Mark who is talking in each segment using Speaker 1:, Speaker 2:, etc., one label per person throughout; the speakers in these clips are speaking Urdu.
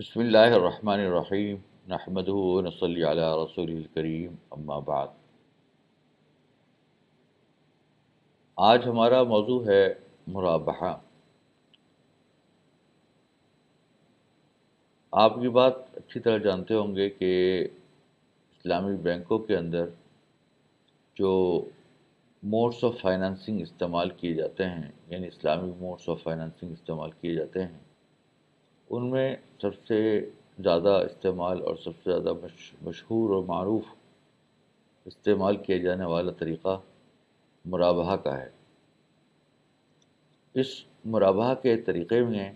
Speaker 1: بسم اللہ الرحمن الرحیم نحمدہ ونصلی علی رسولہ الکریم اما بعد۔ آج ہمارا موضوع ہے مرابحہ۔ آپ یہ بات اچھی طرح جانتے ہوں گے کہ اسلامی بینکوں کے اندر جو موڈس آف فائنانسنگ استعمال کیے جاتے ہیں، یعنی اسلامی موڈس آف فائنانسنگ استعمال کیے جاتے ہیں، ان میں سب سے زیادہ استعمال اور سب سے زیادہ مشہور اور معروف استعمال کیا جانے والا طریقہ مرابحہ کا ہے۔ اس مرابحہ کے طریقے میں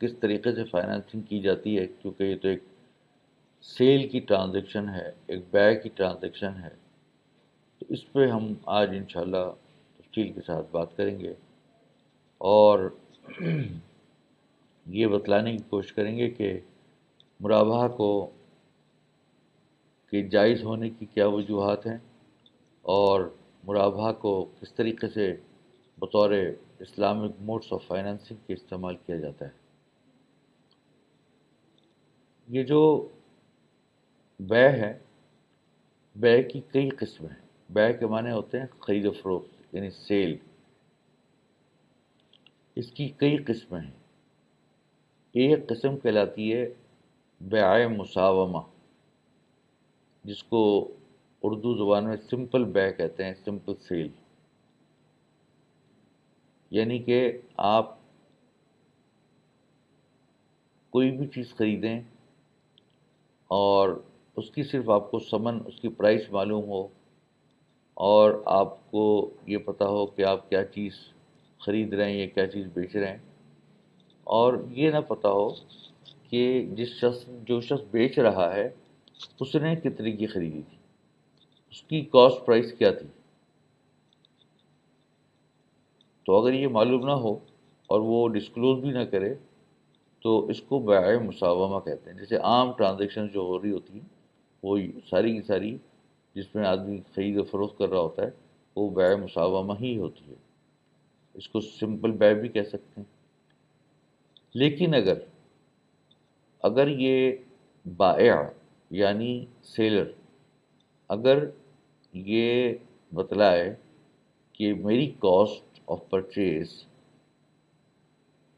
Speaker 1: کس طریقے سے فائنانسنگ کی جاتی ہے، کیونکہ یہ تو ایک سیل کی ٹرانزیکشن ہے، ایک بیع کی ٹرانزیکشن ہے، تو اس پہ ہم آج انشاءاللہ تفصیل کے ساتھ بات کریں گے اور یہ بتلانے کی کوشش کریں گے کہ مرابحہ کے جائز ہونے کی کیا وجوہات ہیں اور مرابحہ کو کس طریقے سے بطور اسلامک موڈس آف فائنانسنگ کے استعمال کیا جاتا ہے۔ یہ جو بیع ہے، بیع کی کئی قسمیں ہیں۔ بیع کے معنی ہوتے ہیں خرید و فروخت، یعنی سیل۔ اس کی کئی قسمیں ہیں۔ ایک قسم کہلاتی ہے بیع مساومہ، جس کو اردو زبان میں سمپل بیع کہتے ہیں، سمپل سیل۔ یعنی کہ آپ کوئی بھی چیز خریدیں اور اس کی صرف آپ کو ثمن، اس کی پرائس معلوم ہو، اور آپ کو یہ پتہ ہو کہ آپ کیا چیز خرید رہے ہیں یا کیا چیز بیچ رہے ہیں، اور یہ نہ پتہ ہو کہ جو شخص بیچ رہا ہے اس نے کتنے کی خریدی تھی، اس کی کاسٹ پرائس کیا تھی۔ تو اگر یہ معلوم نہ ہو اور وہ ڈسکلوز بھی نہ کرے تو اس کو بیع مساومہ کہتے ہیں۔ جیسے عام ٹرانزیکشن جو ہو رہی ہوتی ہیں، وہ ساری کی ساری جس میں آدمی خرید و فروخت کر رہا ہوتا ہے، وہ بیع مساومہ ہی ہوتی ہے۔ اس کو سمپل بیع بھی کہہ سکتے ہیں۔ لیکن اگر یہ بائع یعنی سیلر اگر یہ بتلائے کہ میری کاسٹ آف پرچیز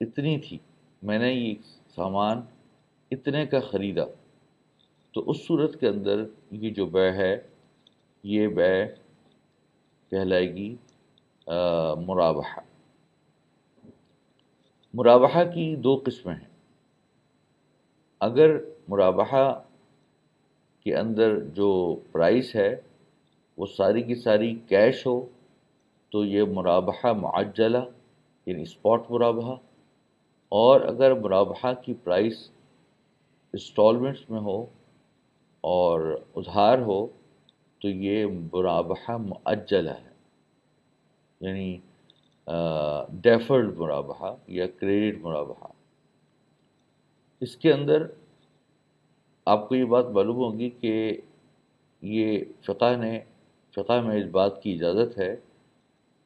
Speaker 1: اتنی تھی، میں نے یہ سامان اتنے کا خریدا، تو اس صورت کے اندر یہ جو بیع ہے، یہ بیع کہلائے گی مرابحہ۔ مرابحہ کی دو قسمیں ہیں۔ اگر مرابحہ کے اندر جو پرائس ہے وہ ساری کی ساری کیش ہو تو یہ مرابحہ معجلہ یعنی اسپاٹ مرابحہ، اور اگر مرابحہ کی پرائس انسٹالمنٹس میں ہو اور ادھار ہو تو یہ مرابحہ مؤجلہ ہے، یعنی ڈیفرڈ مرابحہ یا کریڈٹ مرابحہ۔ اس کے اندر آپ کو یہ بات معلوم ہوگی کہ یہ فقہ میں اس بات کی اجازت ہے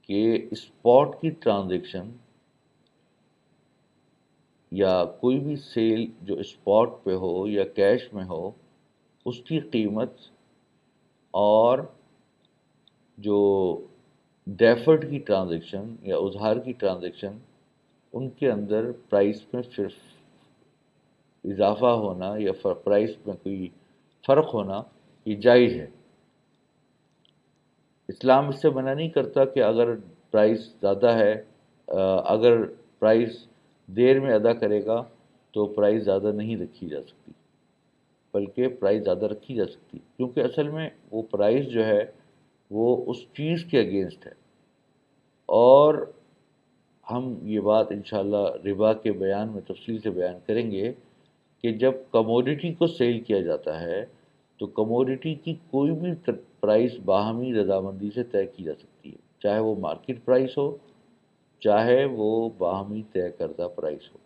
Speaker 1: کہ اسپاٹ کی ٹرانزیکشن یا کوئی بھی سیل جو اسپاٹ پہ ہو یا کیش میں ہو، اس کی قیمت اور جو ڈیفرڈ کی ٹرانزیکشن یا ادھار کی ٹرانزیکشن، ان کے اندر پرائس میں صرف اضافہ ہونا یا پرائس میں کوئی فرق ہونا یہ جائز ہے۔ اسلام اس سے منع نہیں کرتا کہ اگر پرائس زیادہ ہے، اگر پرائس دیر میں ادا کرے گا تو پرائس زیادہ نہیں رکھی جا سکتی، بلکہ پرائس زیادہ رکھی جا سکتی، کیونکہ اصل میں وہ پرائس جو ہے وہ اس چیز کے اگینسٹ ہے۔ اور ہم یہ بات انشاءاللہ ربا کے بیان میں تفصیل سے بیان کریں گے کہ جب کموڈٹی کو سیل کیا جاتا ہے تو کموڈٹی کی کوئی بھی پرائس باہمی رضامندی سے طے کی جا سکتی ہے، چاہے وہ مارکیٹ پرائس ہو، چاہے وہ باہمی طے کردہ پرائس ہو۔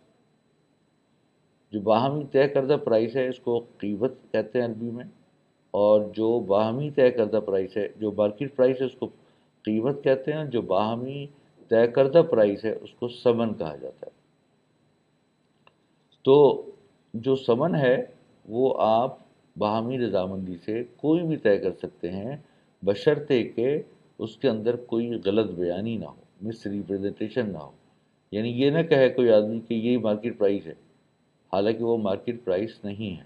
Speaker 1: جو باہمی طے کردہ پرائس ہے اس کو قیمت کہتے ہیں عربی میں، اور جو باہمی طے کردہ پرائس ہے، جو مارکیٹ پرائس ہے، اس کو قیمت کہتے ہیں، جو باہمی طے کردہ پرائس ہے اس کو ثمن کہا جاتا ہے۔ تو جو ثمن ہے وہ آپ باہمی رضامندی سے کوئی بھی طے کر سکتے ہیں، بشرطے کہ اس کے اندر کوئی غلط بیانی نہ ہو، مس ریپریزنٹیشن نہ ہو. یعنی یہ نہ کہے کوئی آدمی کہ یہی مارکیٹ پرائس ہے، حالانکہ وہ مارکیٹ پرائس نہیں ہے.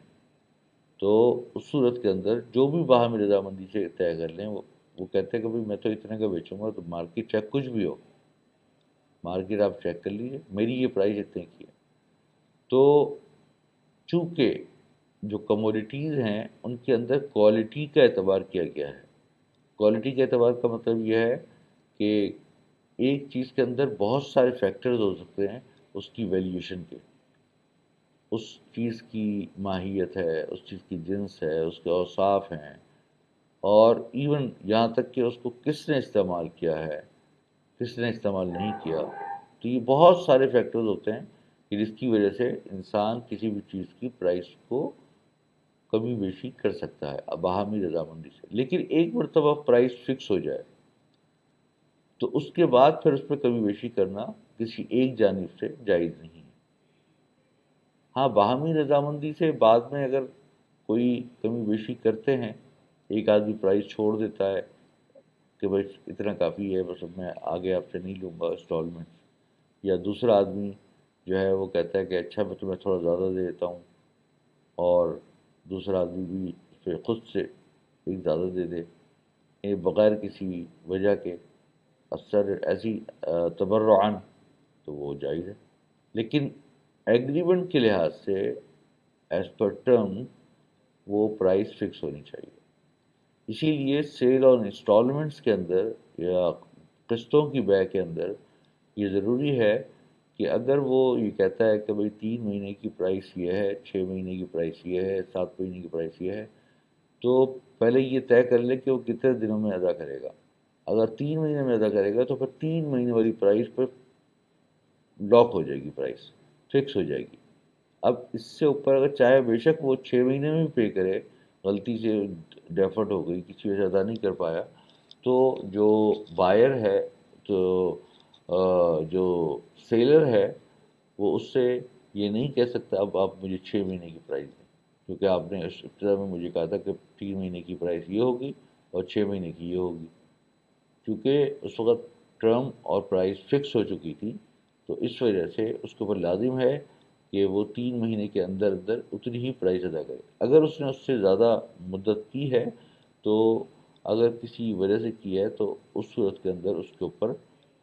Speaker 1: تو اس صورت کے اندر جو بھی باہمی رضامندی سے طے کر لیں، وہ کہتے ہیں کہ بھائی میں تو اتنے کا بیچوں گا، تو مارکیٹ چیک کچھ بھی ہو، مارکیٹ آپ چیک کر لیجیے، میری یہ پرائس اتنے کی ہے. تو چونکہ جو کموڈیٹیز ہیں ان کے اندر کوالٹی کا اعتبار کیا گیا ہے. کوالٹی کے اعتبار کا مطلب یہ ہے کہ ایک چیز کے اندر بہت سارے فیکٹرز ہو سکتے ہیں اس کی ویلیویشن کے. اس چیز کی ماہیت ہے، اس چیز کی جنس ہے، اس کے اوصاف ہیں، اور ایون یہاں تک کہ اس کو کس نے استعمال کیا ہے، کس نے استعمال نہیں کیا. تو یہ بہت سارے فیکٹرز ہوتے ہیں کہ جس کی وجہ سے انسان کسی بھی چیز کی پرائس کو کمی بیشی کر سکتا ہے باہمی رضامندی سے. لیکن ایک مرتبہ پرائس فکس ہو جائے تو اس کے بعد پھر اس پہ کمی بیشی کرنا کسی ایک جانب سے جائز نہیں ہے. ہاں، باہمی رضامندی سے بعد میں اگر کوئی کمی بیشی کرتے ہیں، ایک آدمی پرائز چھوڑ دیتا ہے کہ بھائی اتنا کافی ہے، بس اب میں آگے آپ سے نہیں لوں گا انسٹالمنٹ، یا دوسرا آدمی جو ہے وہ کہتا ہے کہ اچھا میں تمہیں تھوڑا زیادہ دے دیتا ہوں، اور دوسرا آدمی بھی پھر خود سے ایک زیادہ دے دے، یہ بغیر کسی وجہ کے، اکثر ایسی تبرعاً، تو وہ جائز ہے. لیکن ایگریمنٹ کے لحاظ سے ایز پر ٹرم وہ پرائس فکس ہونی چاہیے. اسی لیے سیل اور انسٹالمنٹس کے اندر یا قسطوں کی بیع کے اندر یہ ضروری ہے کہ اگر وہ یہ کہتا ہے کہ بھئی 3 مہینے کی پرائس یہ ہے، 6 مہینے کی پرائس یہ ہے، 7 مہینے کی پرائس یہ ہے، تو پہلے یہ طے کر لے کہ وہ کتنے دنوں میں ادا کرے گا. اگر 3 مہینے میں ادا کرے گا تو پھر 3 مہینے والی پرائس پر لاک ہو جائے گی، پرائس فکس ہو جائے گی. اب اس سے اوپر اگر چاہے بے شک وہ 6 مہینے میں بھی پے کرے، غلطی سے ڈیفرڈ ہو گئی، کسی وجہ سے ادا نہیں کر پایا، تو جو بائر ہے، تو جو سیلر ہے، وہ اس سے یہ نہیں کہہ سکتا اب آپ مجھے 6 مہینے کی پرائس دیں، کیونکہ آپ نے اس ابتدا میں مجھے کہا تھا کہ 3 مہینے کی پرائس یہ ہوگی اور 6 مہینے کی یہ ہوگی. کیونکہ اس وقت ٹرم اور پرائس فکس ہو چکی تھی، تو اس وجہ سے اس کے اوپر لازم ہے کہ وہ 3 مہینے کے اندر اندر اتنی ہی پرائس ادا کرے. اگر اس نے اس سے زیادہ مدت کی ہے، تو اگر کسی وجہ سے کی ہے، تو اس صورت کے اندر اس کے اوپر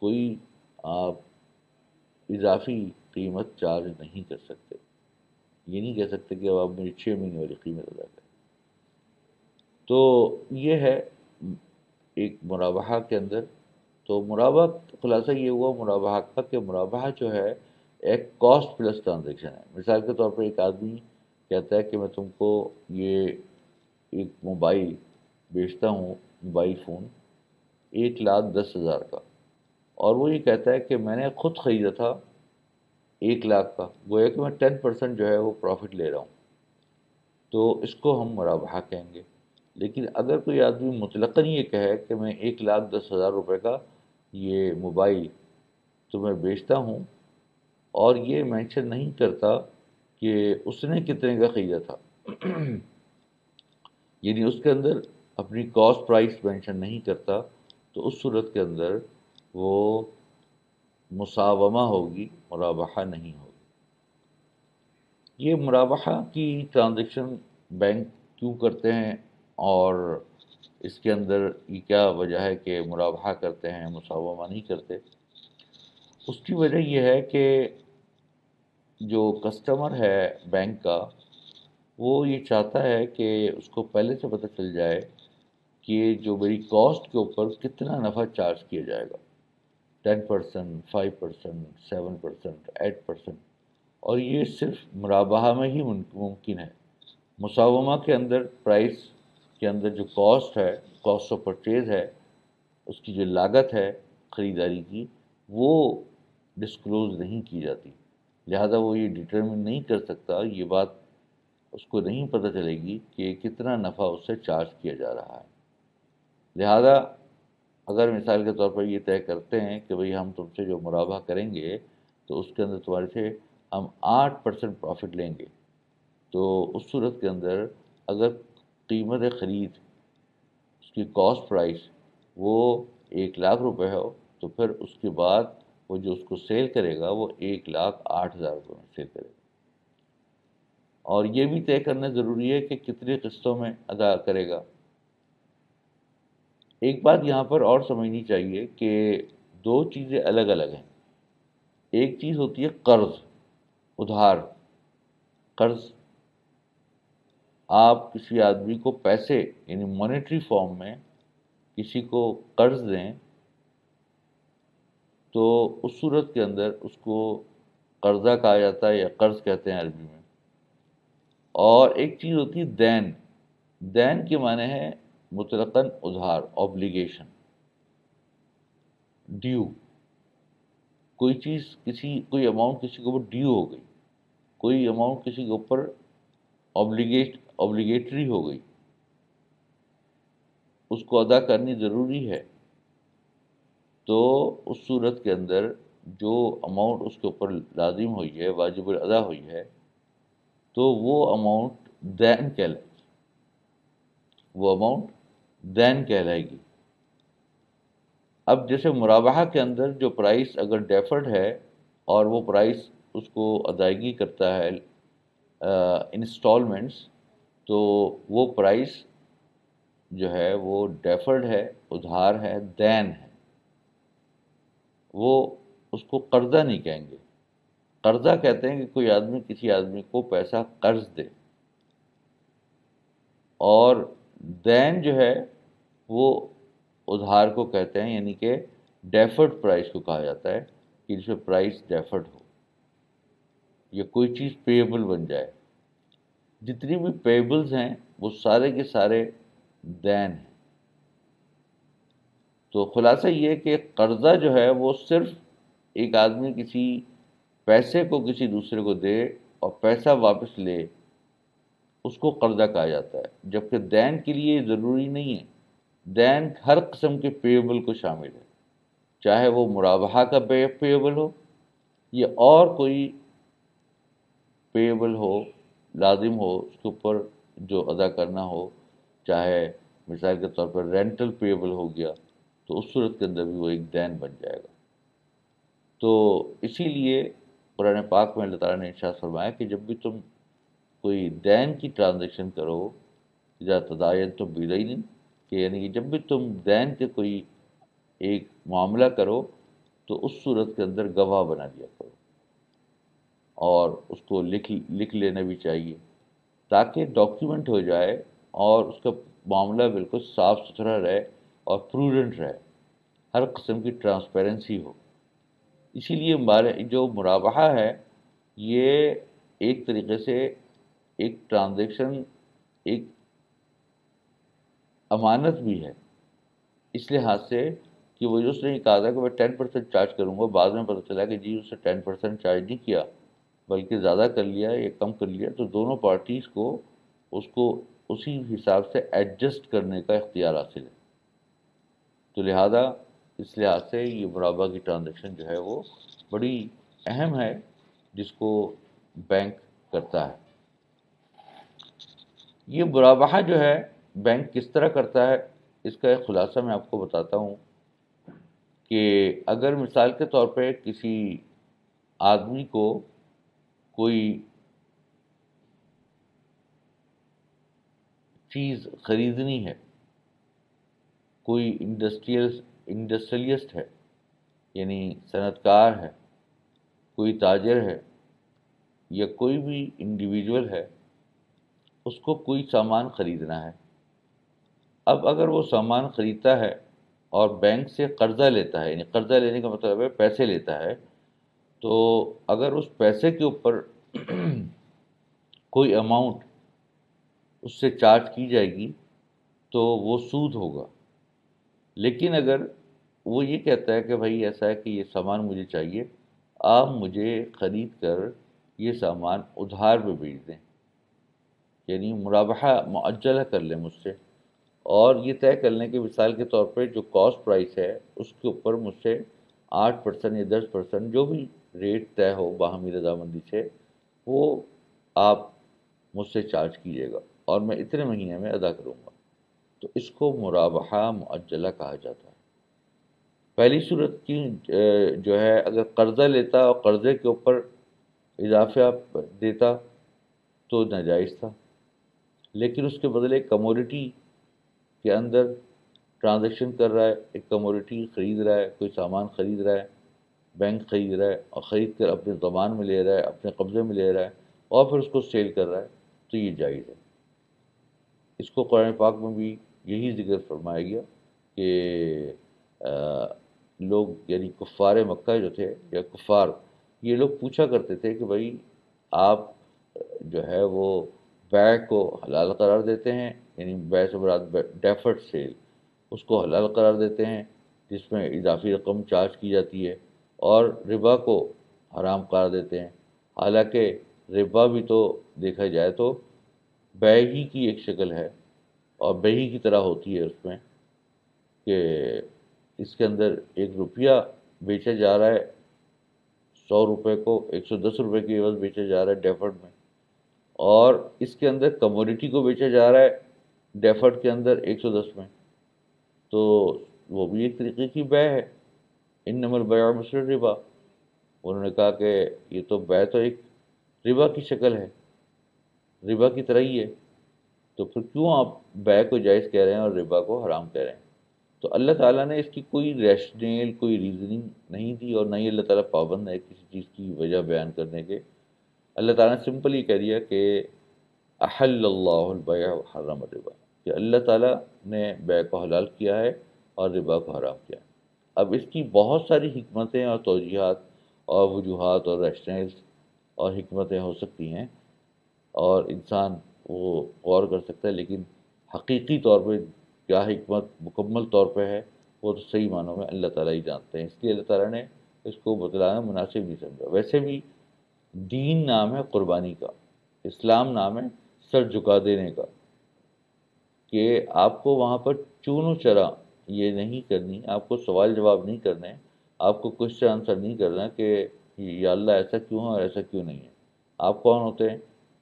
Speaker 1: کوئی آپ اضافی قیمت چارج نہیں کر سکتے. یہ نہیں کہہ سکتے کہ اب آپ مجھے 6 مہینے والی قیمت ادا کریں. تو یہ ہے ایک مرابحہ کے اندر. تو مرابحہ خلاصہ یہ ہوا مرابحہ کا کہ مرابحہ جو ہے ایک کاسٹ پلس ٹرانزیکشن ہے. مثال کے طور پر ایک آدمی کہتا ہے کہ میں تم کو یہ ایک موبائل بیچتا ہوں، موبائل فون 1,10,000 کا، اور وہ یہ کہتا ہے کہ میں نے خود خریدا تھا 1,00,000 کا، گویا کہ میں 10% جو ہے وہ پروفٹ لے رہا ہوں. تو اس کو ہم مرابحہ کہیں گے. لیکن اگر کوئی آدمی مطلقاً یہ کہے کہ میں 1,10,000 روپے کا یہ موبائل تمہیں بیچتا ہوں، اور یہ مینشن نہیں کرتا کہ اس نے کتنے کا خریدا تھا، یعنی اس کے اندر اپنی کاسٹ پرائس مینشن نہیں کرتا، تو اس صورت کے اندر وہ مساومہ ہوگی، مرابحہ نہیں ہوگی. یہ مرابحہ کی ٹرانزیکشن بینک کیوں کرتے ہیں، اور اس کے اندر یہ کیا وجہ ہے کہ مرابحہ کرتے ہیں مساومہ نہیں کرتے؟ اس کی وجہ یہ ہے کہ جو کسٹمر ہے بینک کا، وہ یہ چاہتا ہے کہ اس کو پہلے سے پتہ چل جائے کہ جو میری کاسٹ کے اوپر کتنا نفع چارج کیا جائے گا، 10%، 5%، 7%، 8%. اور یہ صرف مرابحہ میں ہی ممکن ہے. مساومہ کے اندر پرائس کے اندر جو کاسٹ ہے، کاسٹ آف پرچیز ہے، اس کی جو لاگت ہے خریداری کی، وہ ڈسکلوز نہیں کی جاتی. لہذا وہ یہ ڈٹرمن نہیں کر سکتا، یہ بات اس کو نہیں پتہ چلے گی کہ کتنا نفع اس سے چارج کیا جا رہا ہے. لہذا اگر مثال کے طور پر یہ طے کرتے ہیں کہ بھئی ہم تم سے جو مرابحہ کریں گے تو اس کے اندر تمہارے سے ہم 8% پروفٹ لیں گے، تو اس صورت کے اندر اگر قیمت خرید، اس کی کاسٹ پرائس وہ 1,00,000 روپے ہو، تو پھر اس کے بعد وہ جو اس کو سیل کرے گا وہ 1,08,000 روپے میں سیل کرے گا۔ اور یہ بھی طے کرنا ضروری ہے کہ کتنی قسطوں میں ادا کرے گا۔ ایک بات یہاں پر اور سمجھنی چاہیے کہ دو چیزیں الگ الگ ہیں۔ ایک چیز ہوتی ہے قرض، ادھار، قرض۔ آپ کسی آدمی کو پیسے یعنی مانیٹری فارم میں کسی کو قرض دیں تو اس صورت کے اندر اس کو قرضہ کہا جاتا ہے یا قرض کہتے ہیں عربی میں۔ اور ایک چیز ہوتی ہے دین۔ دین کے معنی ہے مطلقاً ادھار، obligation، ڈیو۔ کوئی چیز کوئی اماؤنٹ کسی کے اوپر ڈیو ہو گئی، کوئی اماؤنٹ کسی کے اوپر obligatory ہو گئی، اس کو ادا کرنی ضروری ہے، تو اس صورت کے اندر جو اماؤنٹ اس کے اوپر لازم ہوئی ہے، واجب الادا ہوئی ہے، تو وہ اماؤنٹ دین کہلائے گی، وہ اماؤنٹ دین کہلائے گی۔ اب جیسے مرابحہ کے اندر جو پرائس اگر ڈیفرڈ ہے اور وہ پرائس اس کو ادائیگی کرتا ہے انسٹالمنٹس، تو وہ پرائس جو ہے وہ ڈیفرڈ ہے، ادھار ہے، دین ہے، وہ اس کو قرضہ نہیں کہیں گے۔ قرضہ کہتے ہیں کہ کوئی آدمی کسی آدمی کو پیسہ قرض دے، اور دین جو ہے وہ ادھار کو کہتے ہیں، یعنی کہ ڈیفرڈ پرائس کو کہا جاتا ہے کہ جس میں پرائس ڈیفرڈ ہو یا کوئی چیز پیبل بن جائے۔ جتنی بھی پیبلز ہیں وہ سارے کے سارے دین ہیں۔ تو خلاصہ یہ ہے کہ قرضہ جو ہے وہ صرف ایک آدمی کسی پیسے کو کسی دوسرے کو دے اور پیسہ واپس لے، اس کو قرضہ کہا جاتا ہے، جبکہ دین کے لیے یہ ضروری نہیں ہے۔ دین ہر قسم کے پیبل کو شامل ہے، چاہے وہ مرابحہ کا پیبل ہو یا اور کوئی پیبل ہو، لازم ہو اس کے اوپر جو ادا کرنا ہو، چاہے مثال کے طور پر رینٹل پیبل ہو گیا، تو اس صورت کے اندر بھی وہ ایک دین بن جائے گا۔ تو اسی لیے قرآن پاک میں اللہ تعالیٰ نے ارشاد فرمایا کہ جب بھی تم کوئی دین کی ٹرانزیکشن کرو، اذا تداینتم بدین، کہ یعنی کہ جب بھی تم دین کے کوئی ایک معاملہ کرو تو اس صورت کے اندر گواہ بنا دیا کرو، اور اس کو لکھ لینا بھی چاہیے تاکہ ڈاکیومنٹ ہو جائے اور اس کا معاملہ بالکل صاف ستھرا رہے اور پروڈنٹ رہے، ہر قسم کی ٹرانسپیرنسی ہو۔ اسی لیے جو مرابحہ ہے یہ ایک طریقے سے ایک ٹرانزیکشن، ایک امانت بھی ہے، اس لحاظ سے کہ وہ جو اس نے کہا تھا کہ میں 10% چارج کروں گا، بعد میں پتہ چلا کہ جی اس نے 10% چارج نہیں کیا بلکہ زیادہ کر لیا یا کم کر لیا، تو دونوں پارٹیز کو اس کو اسی حساب سے ایڈجسٹ کرنے کا اختیار حاصل ہے۔ تو لہذا اس لحاظ سے یہ مرابحہ کی ٹرانزیکشن جو ہے وہ بڑی اہم ہے، جس کو بینک کرتا ہے۔ یہ مرابحہ جو ہے بینک کس طرح کرتا ہے، اس کا ایک خلاصہ میں آپ کو بتاتا ہوں کہ اگر مثال کے طور پہ کسی آدمی کو کوئی چیز خریدنی ہے، کوئی انڈسٹریلسٹ ہے، یعنی صنعت کار ہے، کوئی تاجر ہے یا کوئی بھی انڈیویجول ہے، اس کو کوئی سامان خریدنا ہے۔ اب اگر وہ سامان خریدتا ہے اور بینک سے قرضہ لیتا ہے، یعنی قرضہ لینے کا مطلب ہے پیسے لیتا ہے، تو اگر اس پیسے کے اوپر کوئی اماؤنٹ اس سے چارج کی جائے گی تو وہ سود ہوگا۔ لیکن اگر وہ یہ کہتا ہے کہ بھائی ایسا ہے کہ یہ سامان مجھے چاہیے، آپ مجھے خرید کر یہ سامان ادھار پہ بھیج دیں، یعنی مرابحہ معجلہ کر لیں مجھ سے، اور یہ طے کر لیں کہ مثال کے طور پہ جو کاسٹ پرائس ہے اس کے اوپر مجھ سے 8% یا 10% جو بھی ریٹ طے ہو باہمی رضامندی سے، وہ آپ مجھ سے چارج کیجیے گا اور میں اتنے مہینے میں ادا کروں گا، تو اس کو مرابحہ معجلہ کہا جاتا ہے۔ پہلی صورت کی جو ہے اگر قرضہ لیتا اور قرضے کے اوپر اضافہ دیتا تو ناجائز تھا، لیکن اس کے بدلے کموڈٹی کے اندر ٹرانزیکشن کر رہا ہے، ایک کموڈٹی خرید رہا ہے، کوئی سامان خرید رہا ہے، بینک خرید رہا ہے اور خرید کر اپنے ضمان میں لے رہا ہے، اپنے قبضے میں لے رہا ہے اور پھر اس کو سیل کر رہا ہے، تو یہ جائز ہے۔ اس کو قرآن پاک میں بھی یہی ذکر فرمایا گیا کہ لوگ یعنی کفار مکہ جو تھے یا کفار، یہ لوگ پوچھا کرتے تھے کہ بھائی آپ جو ہے وہ بیع کو حلال قرار دیتے ہیں، یعنی بیع سے مراد ڈیفرڈ سیل، اس کو حلال قرار دیتے ہیں جس میں اضافی رقم چارج کی جاتی ہے، اور ربا کو حرام قرار دیتے ہیں۔ حالانکہ ربا بھی تو دیکھا جائے تو بیع ہی کی ایک شکل ہے اور بیع ہی کی طرح ہوتی ہے اس میں کہ اس کے اندر 1 روپیہ بیچا جا رہا ہے، 100 روپے کو 110 روپے کی عوض بیچا جا رہا ہے ڈیفرڈ میں، اور اس کے اندر کموڈٹی کو بیچا جا رہا ہے ڈیفرڈ کے اندر 110 میں، تو وہ بھی ایک طریقے کی بیع ہے۔ انما البیع مثل الربا، انہوں نے کہا کہ یہ تو بیع تو ایک ربا کی شکل ہے، ربا کی طرح ہی ہے، تو پھر کیوں آپ بیع کو جائز کہہ رہے ہیں اور ربا کو حرام کہہ رہے ہیں؟ تو اللہ تعالیٰ نے اس کی کوئی ریشنل کوئی ریزننگ نہیں دی، اور نہ ہی اللہ تعالیٰ پابند ہے کسی چیز کی وجہ بیان کرنے کے۔ اللہ تعالیٰ نے سمپل یہ کہہ دیا کہ احل اللہ البیع وحرم الربا، کہ اللہ تعالیٰ نے بیع کو حلال کیا ہے اور ربا کو حرام کیا ہے۔ اب اس کی بہت ساری حکمتیں اور توجیحات اور وجوہات اور ریشنلز اور حکمتیں ہو سکتی ہیں، اور انسان وہ غور کر سکتا ہے، لیکن حقیقی طور پہ کیا حکمت مکمل طور پہ ہے وہ تو صحیح معنوں میں اللہ تعالیٰ ہی جانتے ہیں۔ اس لیے اللہ تعالیٰ نے اس کو بتلانا مناسب نہیں سمجھا۔ ویسے بھی دین نام ہے قربانی کا، اسلام نام ہے سر جھکا دینے کا، کہ آپ کو وہاں پر چون و چرا یہ نہیں کرنی، آپ کو سوال جواب نہیں کرنے، آپ کو کوشچن آنسر نہیں کرنا کہ یا اللہ ایسا کیوں ہے اور ایسا کیوں نہیں ہے۔ آپ کون ہوتے ہیں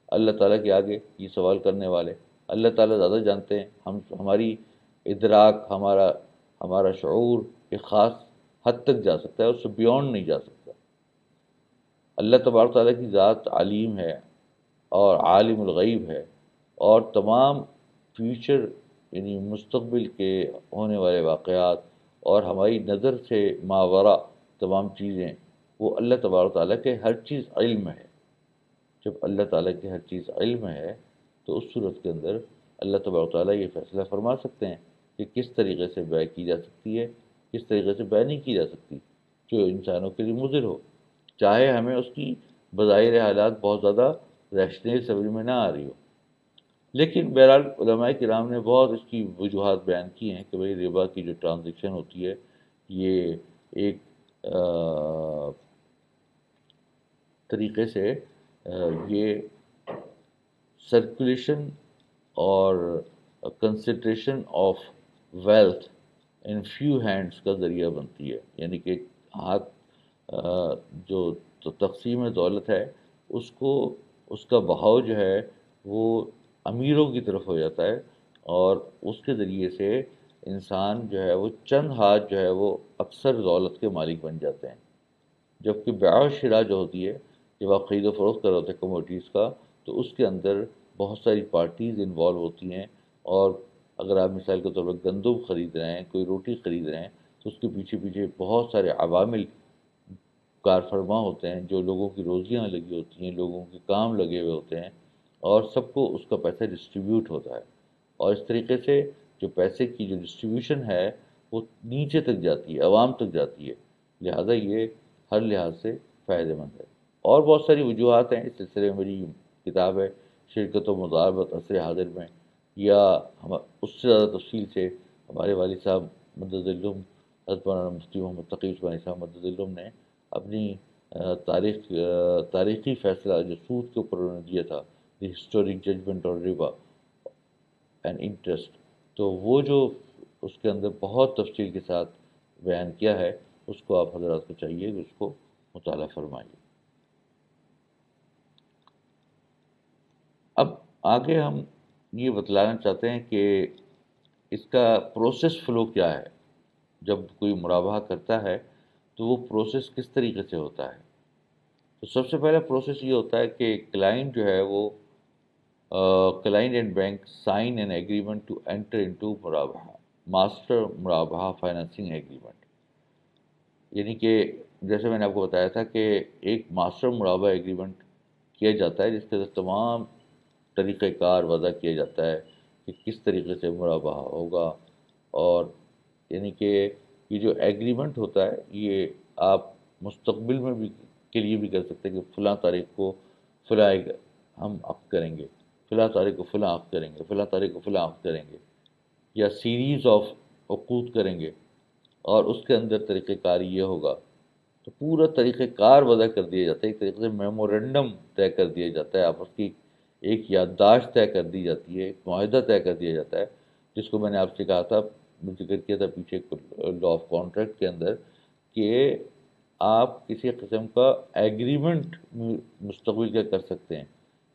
Speaker 1: اللہ تعالیٰ کے آگے یہ سوال کرنے والے؟ اللہ تعالیٰ زیادہ جانتے ہیں، ہماری ادراک، ہمارا شعور ایک خاص حد تک جا سکتا ہے، اس سے بیونڈ نہیں جا سکتا۔ اللہ تبارک تعالیٰ کی ذات علیم ہے اور عالم الغیب ہے، اور تمام فیوچر یعنی مستقبل کے ہونے والے واقعات اور ہماری نظر سے ماوراء تمام چیزیں، وہ اللہ تبارک تعالیٰ کے ہر چیز علم ہے۔ جب اللہ تعالیٰ کی ہر چیز علم ہے تو اس صورت کے اندر اللہ تبارک تعالیٰ یہ فیصلہ فرما سکتے ہیں کہ کس طریقے سے بیع کی جا سکتی ہے، کس طریقے سے بیع نہیں کی جا سکتی، جو انسانوں کے لیے مضر ہو، چاہے ہمیں اس کی بظاہر حالات بہت زیادہ ریشنل سمجھ میں نہ آ رہی ہو۔ لیکن بہرحال علماء کرام نے بہت اس کی وجوہات بیان کی ہیں کہ بھئی ربا کی جو ٹرانزیکشن ہوتی ہے یہ ایک طریقے سے یہ سرکولیشن اور concentration of wealth in few hands کا ذریعہ بنتی ہے، یعنی کہ ہاتھ جو تقسیم دولت ہے اس کا بہاؤ جو ہے وہ امیروں کی طرف ہو جاتا ہے، اور اس کے ذریعے سے انسان جو ہے وہ چند ہاتھ جو ہے وہ اکثر دولت کے مالک بن جاتے ہیں۔ جبکہ بیع و شراء جو ہوتی ہے، جب آپ خرید و فروخت کر رہے ہوتے ہیں کموڈیٹیز کا، تو اس کے اندر بہت ساری پارٹیز انوالو ہوتی ہیں، اور اگر آپ مثال کے طور پر گندم خرید رہے ہیں، کوئی روٹی خرید رہے ہیں، تو اس کے پیچھے پیچھے بہت سارے عوامل کار فرما ہوتے ہیں، جو لوگوں کی روزیاں لگی ہوتی ہیں، لوگوں کے کام لگے ہوئے ہوتے ہیں، اور سب کو اس کا پیسہ ڈسٹریبیوٹ ہوتا ہے، اور اس طریقے سے جو پیسے کی جو ڈسٹریبیوشن ہے وہ نیچے تک جاتی ہے، عوام تک جاتی ہے، لہذا یہ ہر لحاظ سے فائدہ مند ہے۔ اور بہت ساری وجوہات ہیں، اس سلسلے میں میری کتاب ہے شرکت و مضاربت عصر حاضر میں، یا اس سے زیادہ تفصیل سے ہمارے والد صاحب مدد العلوم حضرت مولانا مفتی محمد تقی عثمانی صاحب مدد العلوم نے اپنی تاریخی فیصلہ جو سود کے اوپر انہوں نے دیا تھا، دی ہسٹورک ججمنٹ اور ربا اینڈ انٹرسٹ، تو وہ جو اس کے اندر بہت تفصیل کے ساتھ بیان کیا ہے، اس کو آپ حضرات کو چاہیے کہ اس کو مطالعہ فرمائیے۔ اب آگے ہم یہ بتلانا چاہتے ہیں کہ اس کا پروسیس فلو کیا ہے۔ جب کوئی مرابحہ کرتا ہے تو وہ پروسیس کس طریقے سے ہوتا ہے؟ تو سب سے پہلا پروسیس یہ ہوتا ہے کہ کلائنٹ جو ہے وہ client and bank sign an agreement to enter into مرابحہ، ماسٹر مرابحہ فائنانسنگ ایگریمنٹ۔ یعنی کہ جیسے میں نے آپ کو بتایا تھا کہ ایک ماسٹر مرابحہ ایگریمنٹ کیا جاتا ہے جس کے اندر تمام طریقہ کار وضع کیا جاتا ہے کہ کس طریقے سے مرابحہ ہوگا، اور یعنی کہ یہ جو ایگریمنٹ ہوتا ہے یہ آپ مستقبل میں بھی کے لیے بھی کر سکتے ہیں کہ فلاں تاریخ کو فلاں ہم عقد کریں گے، فلاں تاریخ کو فلاں عقد کریں گے، فلاں تاریخ کو فلاں عقد کریں گے، یا سیریز آف عقود کریں گے، اور اس کے اندر طریقہ کار یہ ہوگا۔ تو پورا طریقہ کار وضع کر دیا جاتا ہے، ایک طریقے سے میمورنڈم طے کر دیا جاتا ہے، آپس کی ایک یادداشت طے کر دی جاتی ہے، ایک معاہدہ طے کر دیا جاتا ہے، جس کو میں نے آپ سے کہا تھا، ذکر کیا تھا پیچھے لا آف کانٹریکٹ کے اندر، کہ آپ کسی قسم کا ایگریمنٹ مستقبل کا کر سکتے ہیں،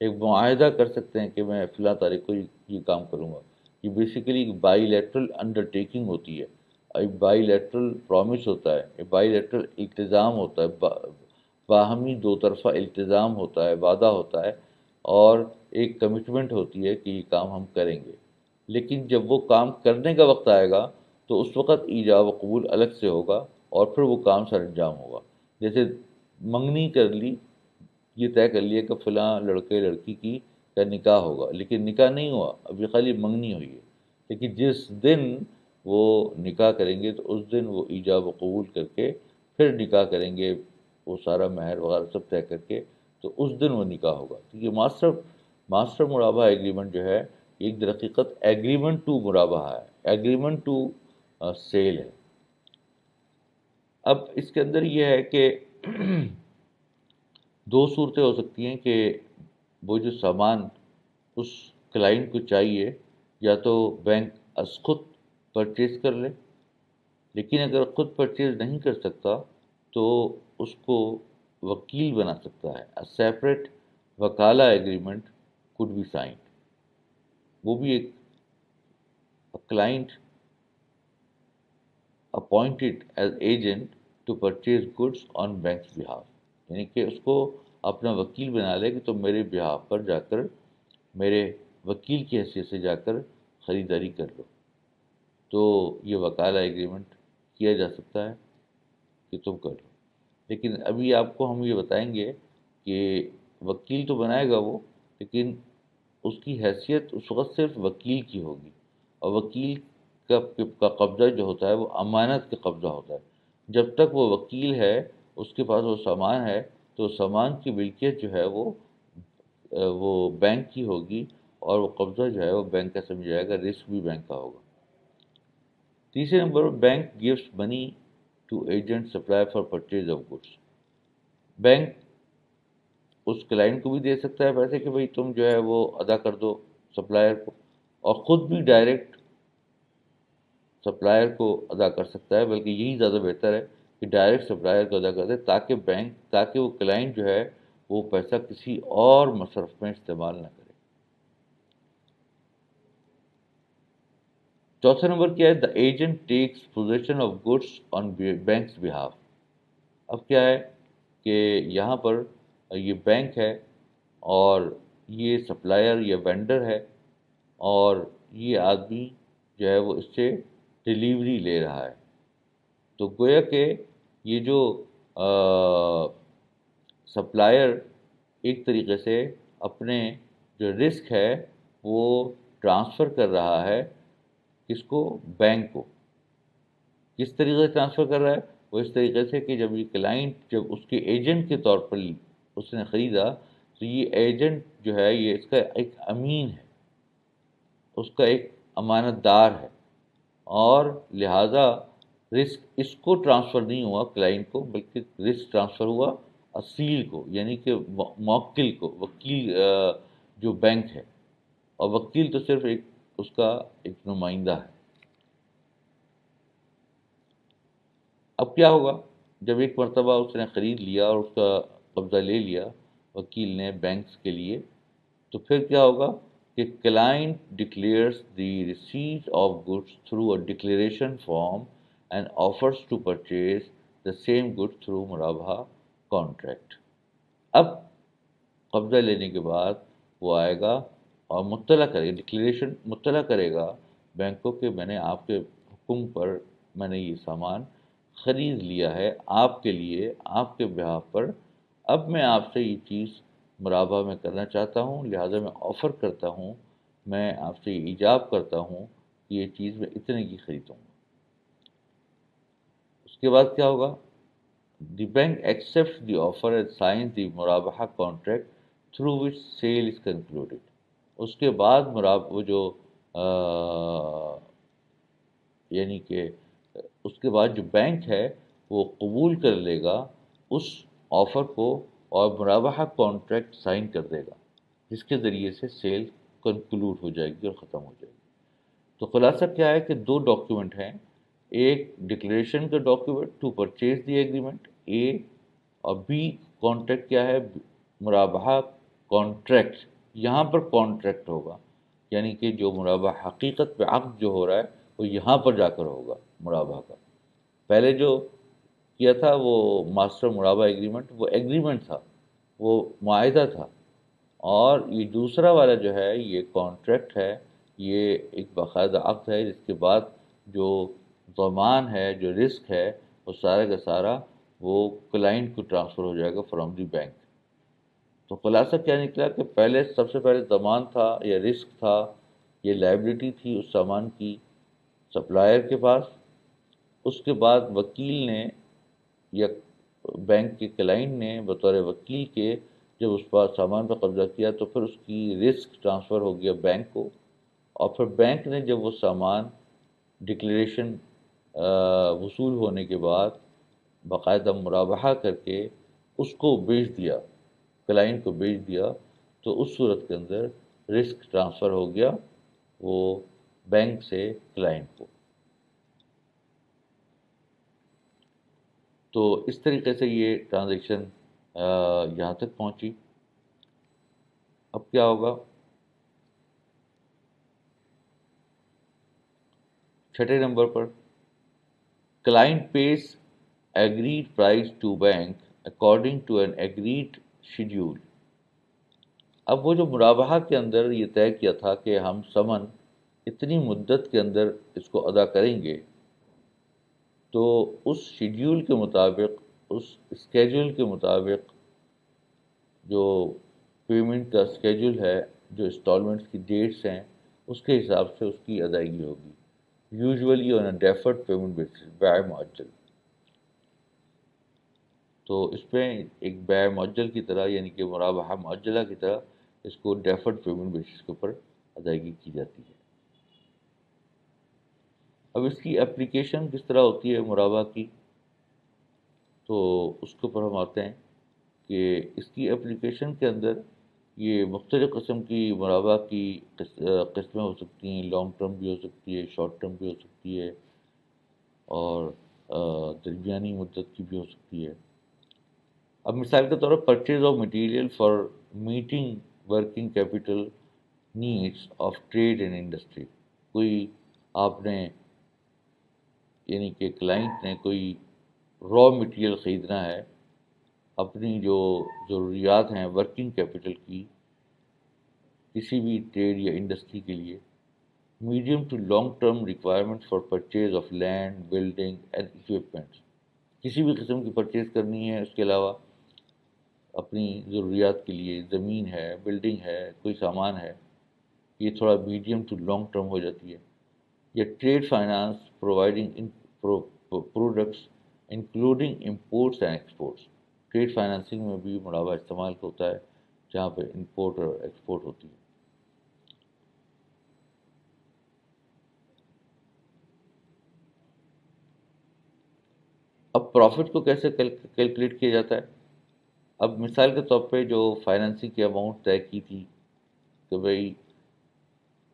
Speaker 1: ایک معاہدہ کر سکتے ہیں کہ میں فلاں تاریخ کو یہ کام کروں گا۔ یہ بیسیکلی ایک بائی لیٹرل انڈر ٹیکنگ ہوتی ہے، ایک بائی لیٹرل پرومس ہوتا ہے، ایک بائی لیٹرل التزام ہوتا ہے، باہمی دو طرفہ التزام ہوتا ہے، وعدہ ہوتا ہے، اور ایک کمٹمنٹ ہوتی ہے کہ یہ کام ہم کریں گے۔ لیکن جب وہ کام کرنے کا وقت آئے گا تو اس وقت ایجاب و قبول الگ سے ہوگا، اور پھر وہ کام سر انجام ہوگا۔ جیسے منگنی کر لی، یہ طے کر لیا کہ فلاں لڑکے لڑکی کی کا نکاح ہوگا، لیکن نکاح نہیں ہوا، ابھی خالی منگنی ہوئی ہے، لیکن جس دن وہ نکاح کریں گے تو اس دن وہ ایجاب و قبول کر کے پھر نکاح کریں گے، وہ سارا مہر وغیرہ سب طے کر کے، تو اس دن وہ نکاح ہوگا۔ تو یہ ماسٹر مرابحہ ایگریمنٹ جو ہے، ایک در حقیقت ایگریمنٹ ٹو مرابحہ ہے، ایگریمنٹ ٹو سیل ہے۔ اب اس کے اندر یہ ہے کہ دو صورتیں ہو سکتی ہیں کہ وہ جو سامان اس کلائنٹ کو چاہیے، یا تو بینک از خود پرچیز کر لے، لیکن اگر خود پرچیز نہیں کر سکتا تو اس کو وکیل بنا سکتا ہے، سیپریٹ وکالہ ایگریمنٹ could be signed۔ وہ بھی ایک client appointed as agent to purchase goods on bank's behalf, یعنی کہ اس کو اپنا وکیل بنا لے کہ تم میرے بہاف پر جا کر، میرے وکیل کی حیثیت سے جا کر خریداری کر لو۔ تو یہ وکالہ ایگریمنٹ کیا جا سکتا ہے کہ تم کر لو، لیکن ابھی آپ کو ہم یہ بتائیں گے کہ وکیل تو بنائے گا وہ، لیکن اس کی حیثیت اس وقت صرف وکیل کی ہوگی، اور وکیل کا قبضہ جو ہوتا ہے وہ امانت کا قبضہ ہوتا ہے۔ جب تک وہ وکیل ہے، اس کے پاس وہ سامان ہے، تو سامان کی ملکیت جو ہے وہ بینک کی ہوگی، اور وہ قبضہ جو ہے وہ بینک کا سمجھا جائے گا، رسک بھی بینک کا ہوگا۔ تیسرے نمبر پر bank gives money to agent supplier for purchase of goods. Bank اس کلائنٹ کو بھی دے سکتا ہے پیسے کہ بھائی تم جو ہے وہ ادا کر دو سپلائر کو، اور خود بھی ڈائریکٹ سپلائر کو ادا کر سکتا ہے، بلکہ یہی زیادہ بہتر ہے کہ ڈائریکٹ سپلائر کو ادا کر دے، تاکہ وہ کلائنٹ جو ہے وہ پیسہ کسی اور مصرف میں استعمال نہ کرے۔ چوتھا نمبر کیا ہے؟ The agent takes position of goods on bank's behalf. اب کیا ہے کہ یہاں پر یہ بینک ہے، اور یہ سپلائر یا وینڈر ہے، اور یہ آدمی جو ہے وہ اس سے ڈلیوری لے رہا ہے۔ تو گویا کہ یہ جو سپلائر ایک طریقے سے اپنے جو رسک ہے وہ ٹرانسفر کر رہا ہے، کس کو؟ بینک کو۔ کس طریقے سے ٹرانسفر کر رہا ہے؟ وہ اس طریقے سے کہ جب یہ کلائنٹ جب اس کے ایجنٹ کے طور پر اس نے خریدا، تو یہ ایجنٹ جو ہے یہ اس کا ایک امین ہے، اس کا ایک امانت دار ہے، اور لہٰذا رسک اس کو ٹرانسفر نہیں ہوا کلائنٹ کو، بلکہ رسک ٹرانسفر ہوا اصیل کو، یعنی کہ موکل کو، وکیل جو بینک ہے، اور وکیل تو صرف اس کا ایک نمائندہ ہے۔ اب کیا ہوگا؟ جب ایک مرتبہ اس نے خرید لیا اور اس کا قبضہ لے لیا وکیل نے بینکس کے لیے، تو پھر کیا ہوگا کہ client declares the receipt of goods through a declaration form and offers to purchase the same good through مرابحہ کانٹریکٹ۔ اب قبضہ لینے کے بعد وہ آئے گا اور مطلع کرے گا، ڈکلیریشن مطلع کرے گا بینک کو کہ میں نے آپ کے حکم پر میں نے یہ سامان خرید لیا ہے آپ کے لیے، آپ کے بہاف پر، اب میں آپ سے یہ چیز مرابہ میں کرنا چاہتا ہوں، لہٰذا میں آفر کرتا ہوں، میں آپ سے یہ ایجاب کرتا ہوں کہ یہ چیز میں اتنے کی خریدوں گا۔ اس کے بعد کیا ہوگا؟ The bank accepts the offer and signs the مرابحہ contract through which sale is concluded. اس کے بعد وہ جو یعنی کہ اس کے بعد جو بینک ہے وہ قبول کر لے گا اس آفر کو اور مرابحہ کانٹریکٹ سائن کر دے گا، جس کے ذریعے سے سیل کنکلوڈ ہو جائے گی اور ختم ہو جائے گی۔ تو خلاصہ کیا ہے کہ دو ڈاکیومنٹ ہیں، ایک ڈکلیریشن کا document to purchase the agreement A, اور بی کانٹریکٹ کیا ہے؟ مرابحہ کانٹریکٹ۔ یہاں پر کانٹریکٹ ہوگا، یعنی کہ جو مرابحہ حقیقت پہ عقد جو ہو رہا ہے وہ یہاں پر جا کر ہوگا مرابحہ کا۔ پہلے جو کیا تھا وہ ماسٹر مرابحہ ایگریمنٹ، وہ ایگریمنٹ تھا، وہ معاہدہ تھا، اور یہ دوسرا والا جو ہے یہ کانٹریکٹ ہے، یہ ایک باقاعدہ عقد ہے جس کے بعد جو ضمان ہے، جو رسک ہے، وہ سارا کا سارا وہ کلائنٹ کو ٹرانسفر ہو جائے گا فرام دی بینک۔ تو خلاصہ کیا نکلا کہ پہلے سب سے پہلے ضمان تھا یا رسک تھا، یہ لائبلٹی تھی اس سامان کی سپلائر کے پاس، اس کے بعد وکیل نے یا بینک کے کلائنٹ نے بطور وکیل کے جب اس پر سامان پر قبضہ کیا تو پھر اس کی رسک ٹرانسفر ہو گیا بینک کو، اور پھر بینک نے جب وہ سامان ڈکلیریشن وصول ہونے کے بعد باقاعدہ مرابحہ کر کے اس کو بیچ دیا، کلائنٹ کو بیچ دیا، تو اس صورت کے اندر رسک ٹرانسفر ہو گیا وہ بینک سے کلائنٹ کو۔ تو اس طریقے سے یہ ٹرانزیکشن یہاں تک پہنچی۔ اب کیا ہوگا؟ چھٹے نمبر پر client pays agreed price to bank according to an agreed schedule۔ اب وہ جو مرابحہ کے اندر یہ طے کیا تھا کہ ہم ثمن اتنی مدت کے اندر اس کو ادا کریں گے، تو اس شیڈیول کے مطابق، اس اسکیجول کے مطابق جو پیمنٹ کا اسکیجول ہے، جو انسٹالمنٹس کی ڈیٹس ہیں، اس کے حساب سے اس کی ادائیگی ہوگی، یوزولی آن اے ڈیفرڈ پیمنٹ بیسس، بیع معجل۔ تو اس پہ ایک بیع معجل کی طرح، یعنی کہ مرابحہ معجلہ کی طرح اس کو ڈیفرڈ پیمنٹ بیسس کے اوپر ادائیگی کی جاتی ہے۔ اب اس کی اپلیکیشن کس طرح ہوتی ہے مرابحہ کی، تو اس کے اوپر ہم آتے ہیں کہ اس کی اپلیکیشن کے اندر یہ مختلف قسم کی مرابحہ کی قسمیں ہو سکتی ہیں، لانگ ٹرم بھی ہو سکتی ہے، شارٹ ٹرم بھی ہو سکتی ہے، اور درمیانی مدت کی بھی ہو سکتی ہے۔ اب مثال کے طور پر purchase of material for meeting working capital needs of trade and industry, کوئی آپ نے یعنی کہ کلائنٹ نے کوئی را مٹیریل خریدنا ہے اپنی جو ضروریات ہیں ورکنگ کیپٹل کی کسی بھی ٹریڈ یا انڈسٹری کے لیے، medium to long term requirement for purchase of land building and equipments, کسی بھی قسم کی پرچیز کرنی ہے، اس کے علاوہ اپنی ضروریات کے لیے زمین ہے، بلڈنگ ہے، کوئی سامان ہے، یہ تھوڑا میڈیم ٹو لانگ ٹرم ہو جاتی ہے۔ یا trade finance providing products including imports and exports, trade financing میں بھی مرابحہ استعمال ہوتا ہے جہاں پہ امپورٹ اور ایکسپورٹ ہوتی ہے۔ اب پروفٹ کو کیسے کیلکولیٹ کیا جاتا ہے؟ اب مثال کے طور پہ جو فائنانسنگ کی اماؤنٹ طے کی تھی کہ بھائی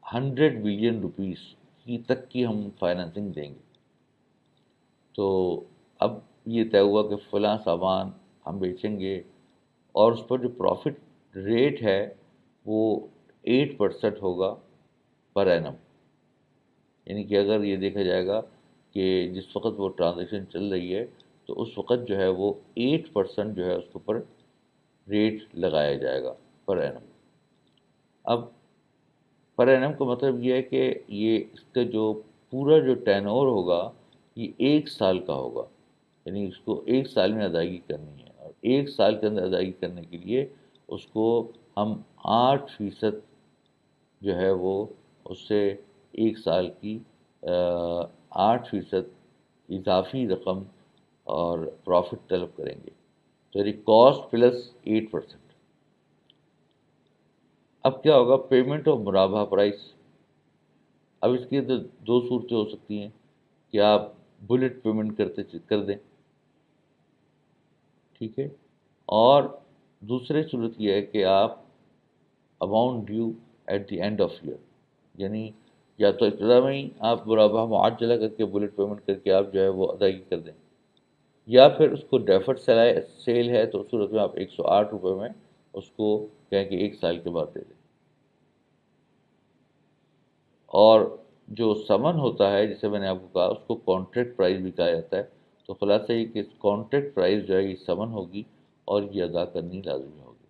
Speaker 1: 100 بلین روپیز کی تک کی ہم فائنانسنگ دیں گے، تو اب یہ طے ہوا کہ فلاں سامان ہم بیچیں گے اور اس پر جو پروفٹ ریٹ ہے وہ 8% ہوگا پر اینم. یعنی کہ اگر یہ دیکھا جائے گا کہ جس وقت وہ ٹرانزیکشن چل رہی ہے تو اس وقت جو ہے وہ 8% جو ہے اس کے اوپر ریٹ لگایا جائے گا پر اینم. اب پر اینم کا مطلب یہ ہے کہ یہ اس کا جو پورا جو ٹین اوور ہوگا یہ 1 سال کا ہوگا. یعنی اس کو 1 سال میں ادائیگی کرنی ہے اور 1 سال کے اندر ادائیگی کرنے کے لیے اس کو ہم 8% جو ہے وہ اس سے 1 سال کی 8% اضافی رقم اور پروفٹ طلب کریں گے. تو یعنی کاسٹ پلس 8%. اب کیا ہوگا؟ پیمنٹ آف مرابحہ پرائز. اب اس کے اندر دو صورتیں ہو سکتی ہیں کہ آپ بلٹ پیمنٹ کر دیں، ٹھیک ہے، اور دوسری صورت یہ ہے کہ آپ amount due at the end of year, یعنی یا تو ابتدا میں ہی آپ مرابحہ معجلہ کر کے بلٹ پیمنٹ کر کے آپ جو ہے وہ ادائیگی کر دیں، یا پھر اس کو ڈیفرڈ سیل ہے تو اس صورت میں آپ 108 روپے میں اس کو کہیں کہ 1 سال کے بعد دے دیں. اور جو سمن ہوتا ہے جیسے میں نے آپ کو کہا اس کو کانٹریکٹ پرائز بھی کہا جاتا ہے. تو خلاصہ یہ کہ کانٹریکٹ پرائز جو ہے یہ سمن ہوگی اور یہ ادا کرنی لازمی ہوگی.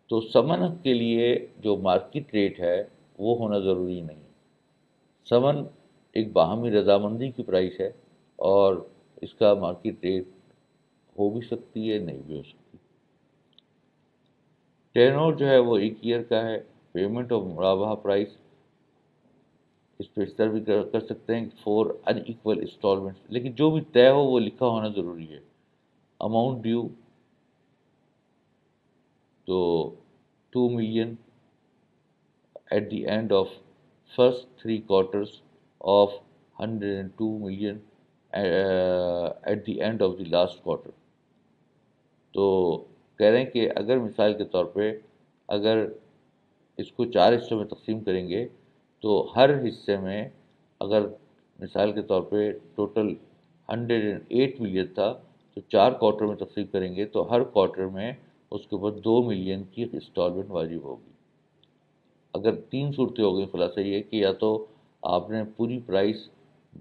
Speaker 1: تو سمن کے لیے جو مارکیٹ ریٹ ہے وہ ہونا ضروری نہیں. سمن ایک باہمی رضامندی کی پرائس ہے اور اس کا مارکیٹ ریٹ ہو بھی سکتی ہے، نہیں بھی ہو سکتی. ٹینور جو ہے وہ 1 ایئر کا ہے. پیمنٹ آف مرابحہ پرائز اس پہ اس طرح بھی کر سکتے ہیں فور ان ایکول انسٹالمنٹس، لیکن جو بھی طے ہو وہ لکھا ہونا ضروری ہے. اماؤنٹ ڈیو تو 2 million at the end of first 3 quarters of 102 million at the end of the last quarter. تو کہہ رہے ہیں کہ اگر مثال کے طور پہ اگر اس کو 4 حصوں میں تقسیم کریں گے تو ہر حصے میں اگر مثال کے طور پہ ٹوٹل 108 ملین تھا تو 4 کوارٹر میں تقسیم کریں گے تو ہر کوارٹر میں اس کے اوپر 2 ملین کی انسٹالمنٹ واجب ہوگی. اگر 3 صورتیں ہو گئی، خلاصہ یہ کہ یا تو آپ نے پوری پرائس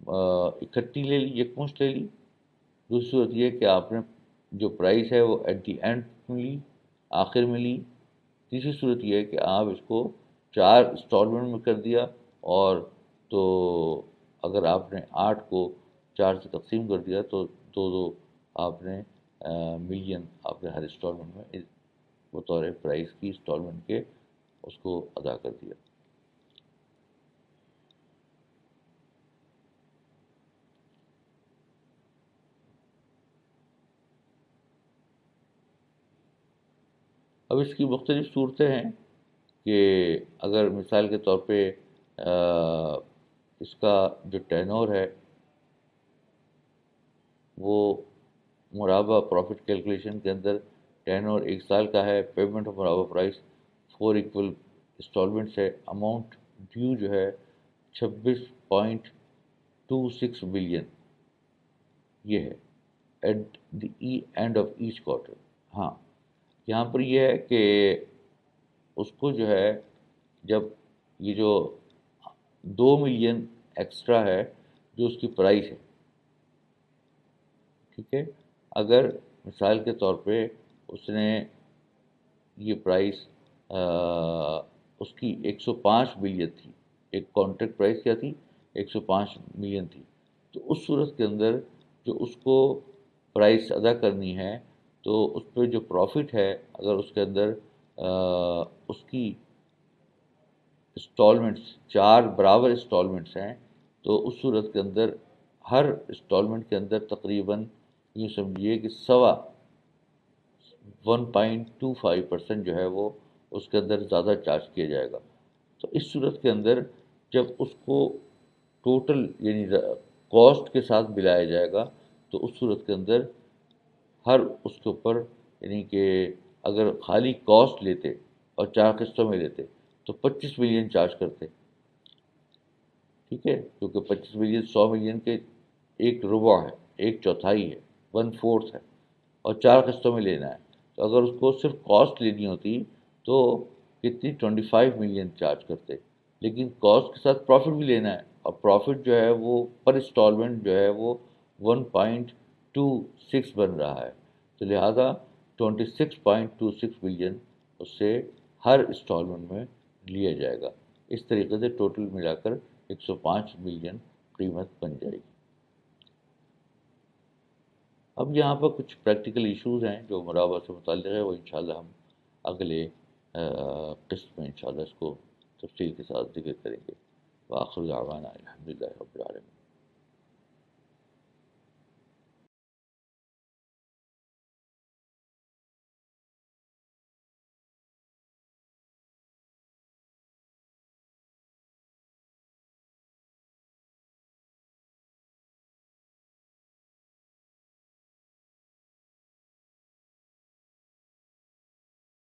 Speaker 1: اکٹھی لے لی، یکمشت لے لی. دوسری صورت یہ کہ آپ نے جو پرائس ہے وہ ایٹ دی اینڈ لی، آخر میں لی. تیسری صورت یہ ہے کہ آپ اس کو 4 انسٹالمنٹ میں کر دیا، اور تو اگر آپ نے 8 کو 4 سے تقسیم کر دیا تو دو آپ نے ملین آپ نے ہر انسٹالمنٹ میں بطور پرائس کی انسٹالمنٹ کے اس کو ادا کر دیا. اب اس کی مختلف صورتیں ہیں کہ اگر مثال کے طور پہ اس کا جو ٹینور ہے وہ مرابحہ پروفٹ کیلکولیشن کے اندر ٹینور 1 سال کا ہے. پیمنٹ آف مرابحہ پرائس 4 ایکول انسٹالمنٹس ہے. اماؤنٹ ڈیو جو ہے 26.26 بلین یہ ہے at the end of each quarter. ہاں، یہاں پر یہ ہے کہ اس کو جو ہے جب یہ جو 2 ملین ایکسٹرا ہے جو اس کی پرائس ہے، ٹھیک ہے، اگر مثال کے طور پہ اس نے یہ پرائس اس کی 105 ملین تھی، ایک کانٹریکٹ پرائس کیا تھی؟ 105 ملین تھی. تو اس صورت کے اندر جو اس کو پرائس ادا کرنی ہے تو اس پہ جو پروفٹ ہے اگر اس کے اندر اس کی انسٹالمنٹس 4 برابر انسٹالمنٹس ہیں تو اس صورت کے اندر ہر انسٹالمنٹ کے اندر تقریباً یوں سمجھیے کہ 1.25% جو ہے وہ اس کے اندر زیادہ چارج کیا جائے گا. تو اس صورت کے اندر جب اس کو ٹوٹل یعنی کاسٹ کے ساتھ ملایا جائے گا تو اس صورت کے اندر ہر اس کے اوپر یعنی کہ اگر خالی کاسٹ لیتے اور 4 قسطوں میں لیتے تو 25 ملین چارج کرتے، ٹھیک ہے، کیونکہ 25 ملین 100 ملین کے ایک ربع ہے، ایک چوتھائی ہے. 1/4 ہے اور 4 قسطوں میں لینا ہے. تو اگر اس کو صرف کاسٹ لینی ہوتی تو کتنی 25 ملین چارج کرتے، لیکن کاسٹ کے ساتھ پروفٹ بھی لینا ہے اور پروفٹ جو ہے وہ پر انسٹالمنٹ جو ہے وہ 1.26 بن رہا ہے. تو لہٰذا 26.26 ملین اس سے ہر انسٹالمنٹ میں لیا جائے گا. اس طریقے سے ٹوٹل ملا کر 105 ملین قیمت بن جائے گی. اب یہاں پر کچھ پریکٹیکل ایشوز ہیں جو مراوہ سے متعلق ہے، وہ انشاءاللہ ہم اگلے قسط میں انشاءاللہ اس کو تفصیل کے ساتھ ذکر کریں گے. وآخر دعوانا الحمدللہ رب العالمین.